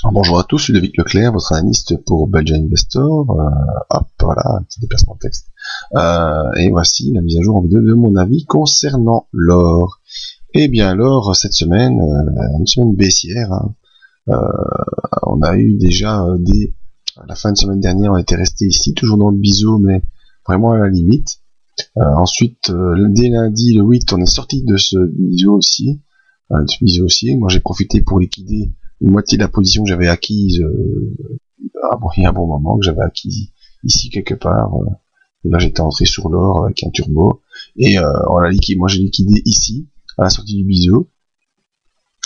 Alors, bonjour à tous, je suis David Leclerc, votre analyste pour Belgian Investor. Hop, voilà, un petit déplacement de texte. Et voici la mise à jour en vidéo de mon avis concernant l'or. Eh bien, l'or, cette semaine, une semaine baissière. On a eu déjà à la fin de semaine dernière, on était resté ici, toujours dans le biseau, mais vraiment à la limite. Ensuite, dès lundi, le 8, on est sorti de ce biseau aussi. Moi, j'ai profité pour liquider une moitié de la position que j'avais acquise il y a un bon moment, que j'avais acquise ici quelque part. Et là, j'étais entré sur l'or avec un turbo. Et moi, j'ai liquidé ici, à la sortie du biseau.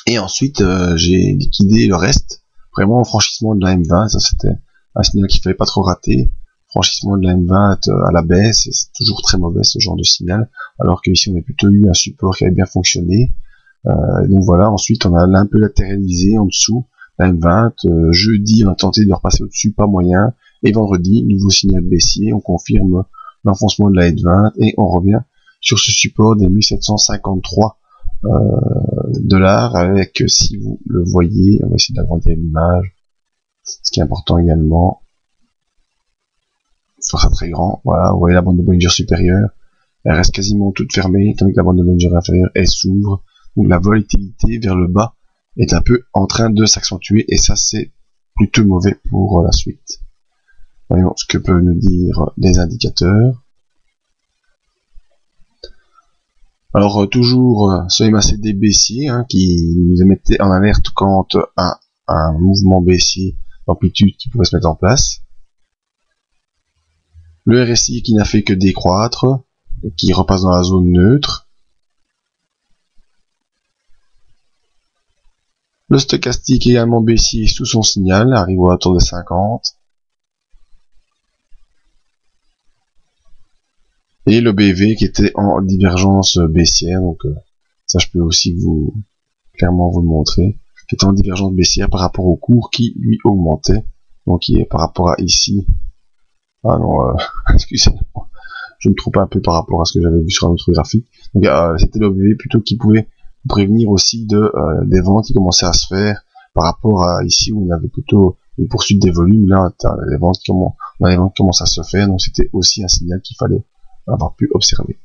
Et ensuite, j'ai liquidé le reste, vraiment au franchissement de la M20. Ça, c'était un signal qu'il fallait pas trop rater. Franchissement de la M20 à la baisse, c'est toujours très mauvais ce genre de signal. Alors que ici, on a plutôt eu un support qui avait bien fonctionné. Donc voilà, ensuite on a un peu latéralisé en dessous, la M20, jeudi on a tenté de repasser au-dessus, pas moyen, et vendredi, nouveau signal baissier, on confirme l'enfoncement de la M20, et on revient sur ce support des 1753 dollars, avec, si vous le voyez, on va essayer d'agrandir l'image, ce qui est important également, ce sera très grand, voilà, vous voyez la bande de Bollinger supérieure, elle reste quasiment toute fermée, tandis que la bande de Bollinger inférieure, elle s'ouvre. Donc la volatilité vers le bas est un peu en train de s'accentuer et ça c'est plutôt mauvais pour la suite. Voyons ce que peuvent nous dire les indicateurs. Alors toujours ce MACD baissier qui nous mettait en alerte quant à un mouvement baissier d'amplitude qui pouvait se mettre en place. Le RSI qui n'a fait que décroître, qui repasse dans la zone neutre. Le stochastique également baissier sous son signal, arrive au tour de 50. Et le BV qui était en divergence baissière, donc ça je peux aussi clairement vous le montrer, qui était en divergence baissière par rapport au cours qui lui augmentait, donc qui est par rapport à ici. Ah non, excusez-moi, je me trompe un peu par rapport à ce que j'avais vu sur un autre graphique. Donc c'était le BV plutôt qui pouvait prévenir aussi des ventes qui commençaient à se faire par rapport à ici où on avait plutôt une poursuite des volumes. Là, les ventes commencent à se faire, donc c'était aussi un signal qu'il fallait avoir pu observer.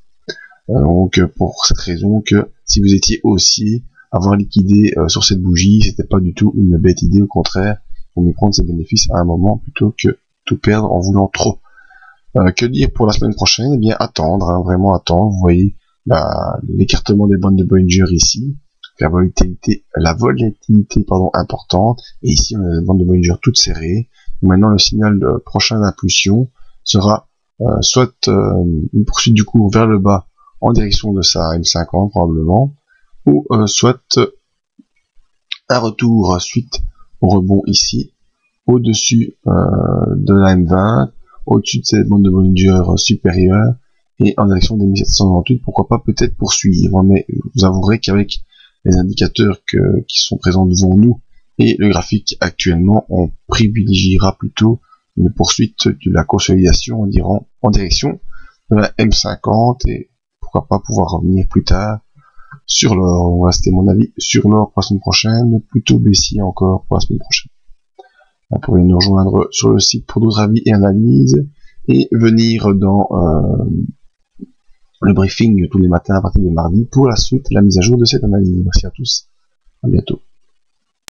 Donc pour cette raison que si vous étiez aussi avoir liquidé sur cette bougie, c'était pas du tout une bête idée, au contraire, il faut mieux prendre ses bénéfices à un moment plutôt que tout perdre en voulant trop. Que dire pour la semaine prochaine? Eh bien attendre, vraiment attendre. Vous voyez l'écartement des bandes de Bollinger ici, la volatilité importante, et ici on a des bandes de Bollinger toutes serrées. Maintenant le signal prochain d'impulsion sera soit une poursuite du cours vers le bas en direction de sa M50 probablement, ou soit un retour suite au rebond ici, au-dessus de la M20, au-dessus de cette bande de Bollinger supérieure, et en direction des 1798, pourquoi pas peut-être poursuivre, mais vous avouerez qu'avec les indicateurs qui sont présents devant nous et le graphique actuellement, on privilégiera plutôt une poursuite de la consolidation en direction de la M50 et pourquoi pas pouvoir revenir plus tard sur l'or. Voilà, c'était mon avis sur l'or pour la semaine prochaine, plutôt baissier encore pour la semaine prochaine. Vous pouvez nous rejoindre sur le site pour d'autres avis et analyses et venir dans le briefing tous les matins à partir de mardi pour la suite, la mise à jour de cette analyse. Merci à tous, à bientôt.